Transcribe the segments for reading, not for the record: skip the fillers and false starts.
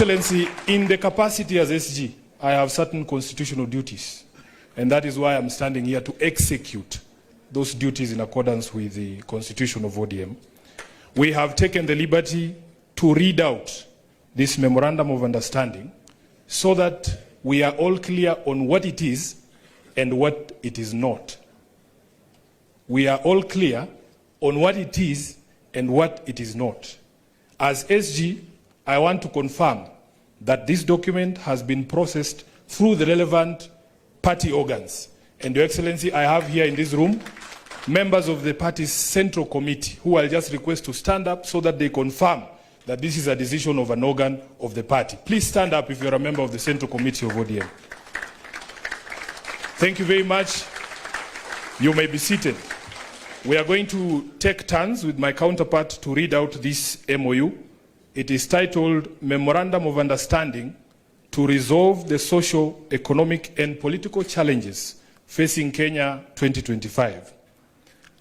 Excellency, in the capacity as SG, I have certain constitutional duties, and that is why I'm standing here to execute those duties in accordance with the Constitution of ODM. We have taken the liberty to read out this Memorandum of Understanding so that we are all clear on what it is and what it is not. We are all clear on what it is and what it is not. As SG, I want to confirm that this document has been processed through the relevant party organs. And Your Excellency, I have here in this room members of the party's central committee who I'll just request to stand up so that they confirm that this is a decision of an organ of the party. Please stand up if you're a member of the central committee of ODM. Thank you very much. You may be seated. We are going to take turns with my counterpart to read out this MOU. It is titled Memorandum of Understanding to Resolve the Social, Economic and Political Challenges Facing Kenya 2025.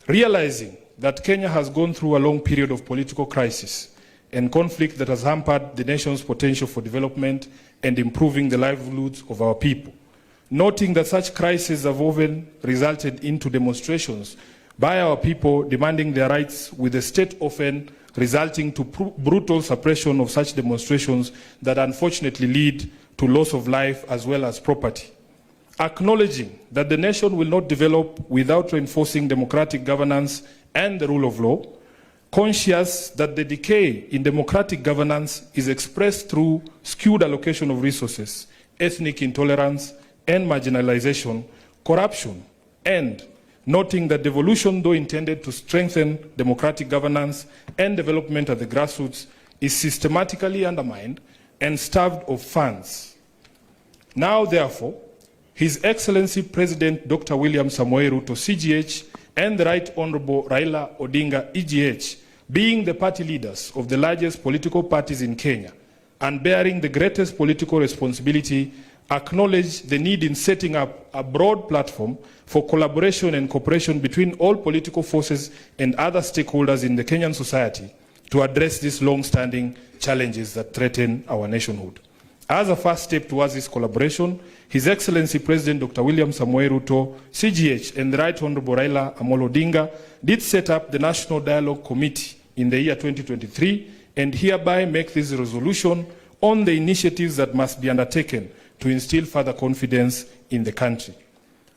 Realizing that Kenya has gone through a long period of political crisis and conflict that has hampered the nation's potential for development and improving the livelihoods of our people. Noting that such crises have often resulted into demonstrations by our people demanding their rights, with the state often resulting to brutal suppression of such demonstrations that unfortunately lead to loss of life as well as property. Acknowledging that the nation will not develop without reinforcing democratic governance and the rule of law, conscious that the decay in democratic governance is expressed through skewed allocation of resources, ethnic intolerance and marginalization, corruption, and noting that devolution, though intended to strengthen democratic governance and development at the grassroots, is systematically undermined and starved of funds. Now, therefore, His Excellency President Dr. William Samoei Ruto, CGH, and the Right Honorable Raila Odinga, EGH, being the party leaders of the largest political parties in Kenya and bearing the greatest political responsibility, acknowledge the need in setting up a broad platform for collaboration and cooperation between all political forces and other stakeholders in the Kenyan society to address these long-standing challenges that threaten our nationhood. As a first step towards this collaboration, His Excellency President Dr. William Samoei Ruto, CGH, and the Right Honorable Raila Amolo Odinga did set up the National Dialogue Committee in the year 2023 and hereby make this resolution on the initiatives that must be undertaken to instill further confidence in the country.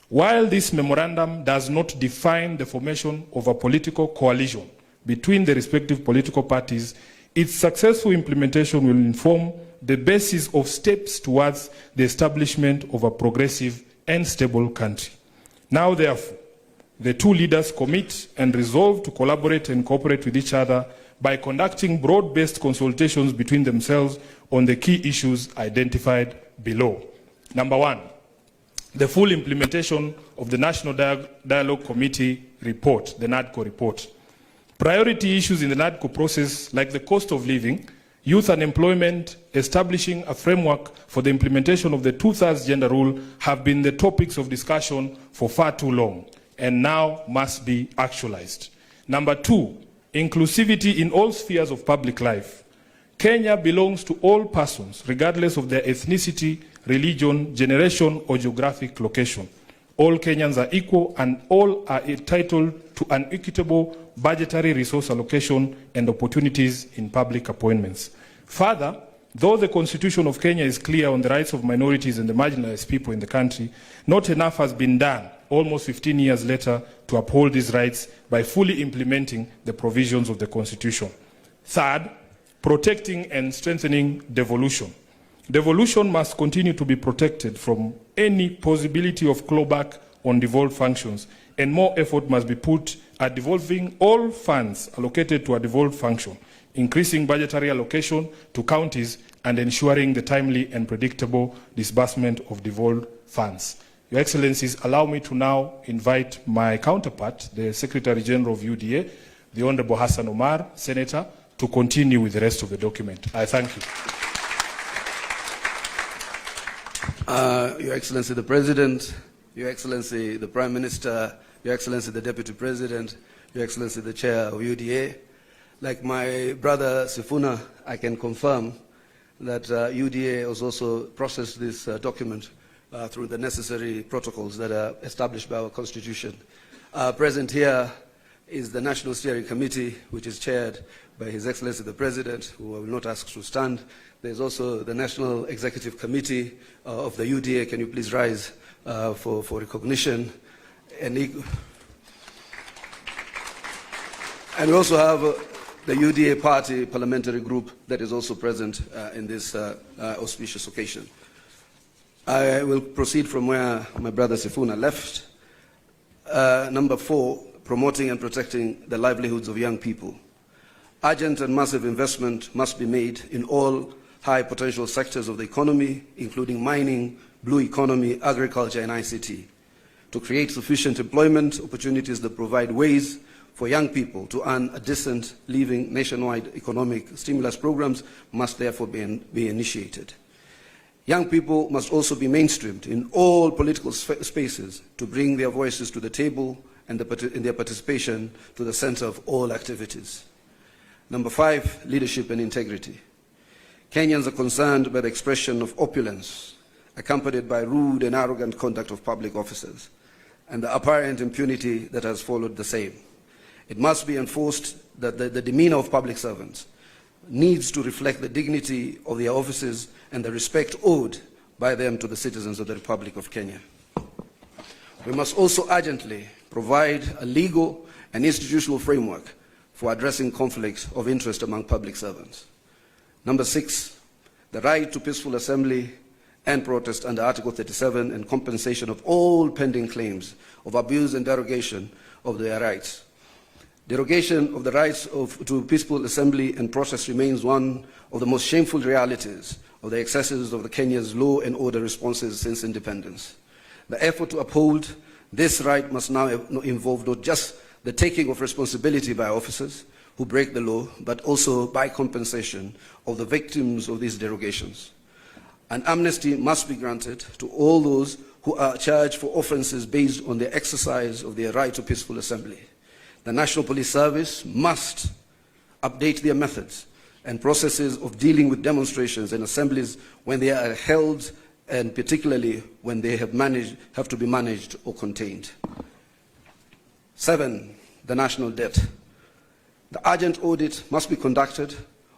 While this memorandum does not define the formation of a political coalition between the respective political parties, its successful implementation will inform the basis of steps towards the establishment of a progressive and stable country. Now, therefore, the two leaders commit and resolve to collaborate and cooperate with each other by conducting broad-based consultations between themselves on the key issues identified below. Number one, the full implementation of the National Dialogue Committee report, the NADCO report. Priority issues in the NADCO process, like the cost of living, youth unemployment, establishing a framework for the implementation of the 2/3 gender rule, have been the topics of discussion for far too long and now must be actualized. Number two, inclusivity in all spheres of public life. Kenya belongs to all persons, regardless of their ethnicity, religion, generation, or geographic location. All Kenyans are equal and all are entitled to an equitable budgetary resource allocation and opportunities in public appointments. Further, though the Constitution of Kenya is clear on the rights of minorities and the marginalized people in the country, not enough has been done almost 15 years later to uphold these rights by fully implementing the provisions of the Constitution. Third, protecting and strengthening devolution. Devolution must continue to be protected from any possibility of clawback on devolved functions, and more effort must be put at devolving all funds allocated to a devolved function, increasing budgetary allocation to counties, and ensuring the timely and predictable disbursement of devolved funds. Your Excellencies, allow me to now invite my counterpart, the Secretary General of UDA, the Honorable Hassan Omar, Senator, to continue with the rest of the document. I thank you. Your Excellency the President, Your Excellency the Prime Minister, Your Excellency the Deputy President, Your Excellency the Chair of UDA. Like my brother Sifuna, I can confirm that UDA has also processed this document through the necessary protocols that are established by our Constitution. Present here is the National Steering Committee, which is chaired by His Excellency the President, who I will not ask to stand. There's also the National Executive Committee of the UDA. Can you please rise for recognition? And we also have the UDA Party Parliamentary Group that is also present in this auspicious occasion. I will proceed from where my brother Sifuna left. Number 4, promoting and protecting the livelihoods of young people. Urgent and massive investment must be made in all high potential sectors of the economy, including mining, blue economy, agriculture, and ICT, to create sufficient employment opportunities that provide ways for young people to earn a decent living. Nationwide economic stimulus programs must therefore be initiated. Young people must also be mainstreamed in all political spaces to bring their voices to the table and their participation to the center of all activities. Number 5, leadership and integrity. Kenyans are concerned by the expression of opulence, accompanied by rude and arrogant conduct of public officers, and the apparent impunity that has followed the same. It must be enforced that the demeanor of public servants needs to reflect the dignity of their offices and the respect owed by them to the citizens of the Republic of Kenya. We must also urgently provide a legal and institutional framework for addressing conflicts of interest among public servants. Number 6, the right to peaceful assembly and protest under Article 37 and compensation of all pending claims of abuse and derogation of their rights. Derogation of the rights to peaceful assembly and protest remains one of the most shameful realities of the excesses of the Kenya's law and order responses since independence. The effort to uphold this right must now involve not just the taking of responsibility by officers who break the law, but also by compensation of the victims of these derogations. An amnesty must be granted to all those who are charged for offenses based on the exercise of their right to peaceful assembly. The National Police Service must update their methods and processes of dealing with demonstrations and assemblies when they are held, and particularly when they have to be managed or contained. 7, the national debt. The urgent audit must be conducted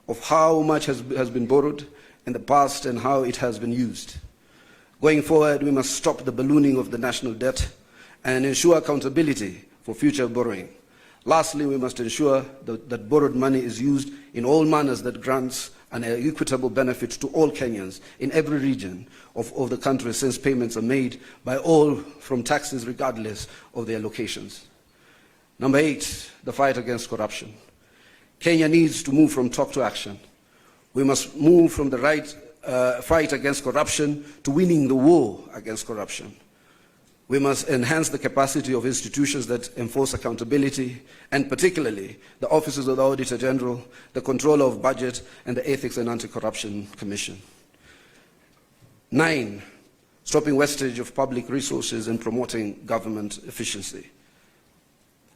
of how much has been borrowed in the past and how it has been used. Going forward, we must stop the ballooning of the national debt and ensure accountability for future borrowing. Lastly, we must ensure that borrowed money is used in all manners that grants an equitable benefit to all Kenyans in every region of the country, since payments are made by all from taxes regardless of their locations. Number 8, the fight against corruption. Kenya needs to move from talk to action. We must move from the fight against corruption to winning the war against corruption. We must enhance the capacity of institutions that enforce accountability, and particularly the offices of the Auditor General, the Controller of Budget, and the Ethics and Anti-Corruption Commission. 9, stopping wastage of public resources and promoting government efficiency.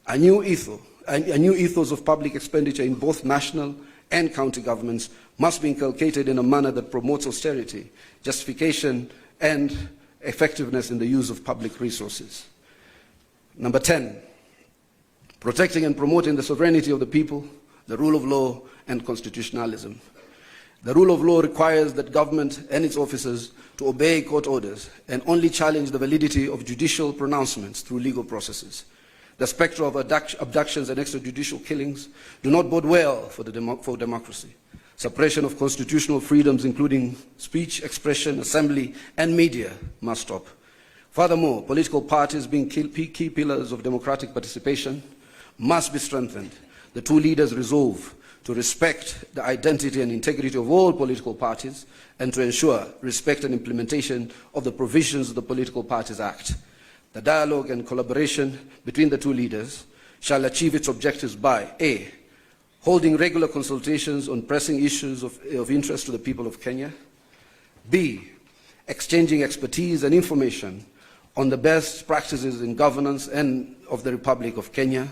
A new ethos of public expenditure in both national and county governments must be inculcated in a manner that promotes austerity, justification, and effectiveness in the use of public resources. Number 10, protecting and promoting the sovereignty of the people, the rule of law, and constitutionalism. The rule of law requires that government and its officers to obey court orders and only challenge the validity of judicial pronouncements through legal processes. The spectre of abductions and extrajudicial killings do not bode well for democracy. Suppression of constitutional freedoms, including speech, expression, assembly, and media, must stop. Furthermore, political parties, being key pillars of democratic participation, must be strengthened. The two leaders resolve to respect the identity and integrity of all political parties and to ensure respect and implementation of the provisions of the Political Parties Act. The dialogue and collaboration between the two leaders shall achieve its objectives by A, holding regular consultations on pressing issues of interest to the people of Kenya. B, exchanging expertise and information on the best practices in governance and of the Republic of Kenya.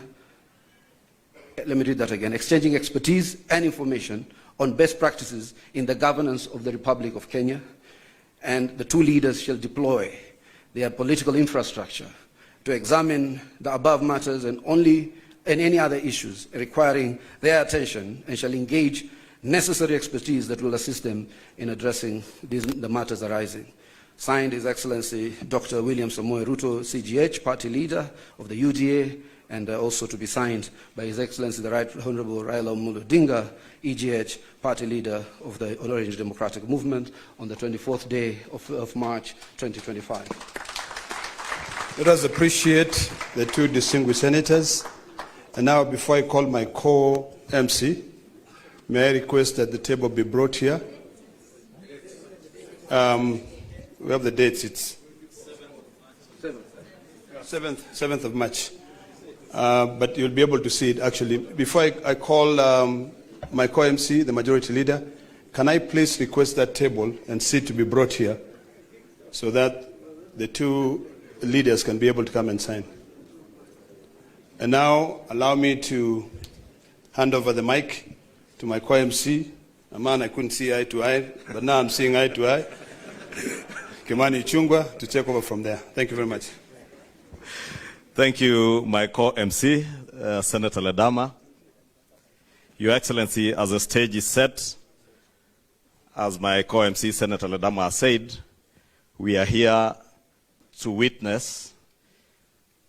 Let me read that again. Exchanging expertise and information on best practices in the governance of the Republic of Kenya, and the two leaders shall deploy their political infrastructure to examine the above matters and any other issues requiring their attention, and shall engage necessary expertise that will assist them in addressing the matters arising. Signed, His Excellency Dr. William Samoei Ruto, CGH, Party Leader of the UDA, and also to be signed by His Excellency the Right Honorable Raila Amolo Odinga, EGH, Party Leader of the Orange Democratic Movement, on the 24th day of March 2025. Let us appreciate the two distinguished senators. And now, before I call my co-MC, may I request that the table be brought here? We have the dates. It's 7th of March. But you'll be able to see it actually. Before I call my co-MC, the majority leader, can I please request that table and seat to be brought here so that the two leaders can be able to come and sign. And now allow me to hand over the mic to my co-MC, a man I couldn't see eye to eye, but now I'm seeing eye to eye, Kimani Ichung'wah, to take over from there. Thank you very much. Thank you, my co-MC, Senator Ledama. Your Excellency, as the stage is set, as my co-MC, Senator Ledama, has said, we are here to witness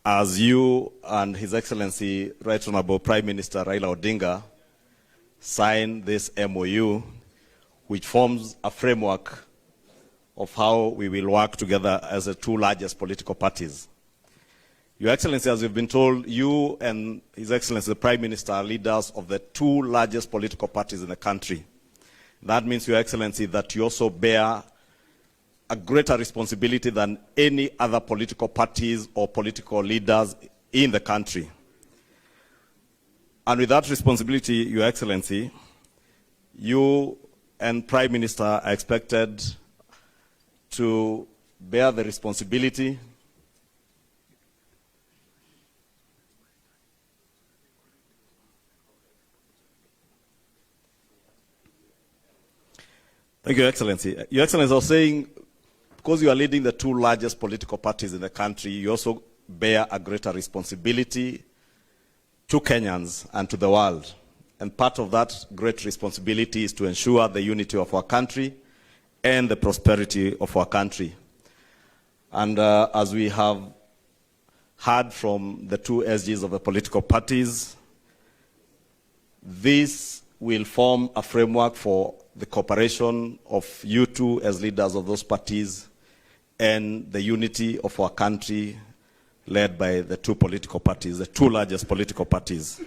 as you and His Excellency Right Honorable Prime Minister Raila Odinga sign this MOU, which forms a framework of how we will work together as the two largest political parties. Your Excellency, as you've been told, you and His Excellency the Prime Minister are leaders of the two largest political parties in the country. That means, Your Excellency, that you also bear a greater responsibility than any other political parties or political leaders in the country. And with that responsibility, Your Excellency, you and Prime Minister are expected to bear the responsibility Thank you, Your Excellency. Your Excellency, I was saying, because you are leading the two largest political parties in the country, you also bear a greater responsibility to Kenyans and to the world. And part of that great responsibility is to ensure the unity of our country and the prosperity of our country. And as we have heard from the two SGs of the political parties, this will form a framework for the cooperation of you two as leaders of those parties and the unity of our country led by the two political parties, the two largest political parties.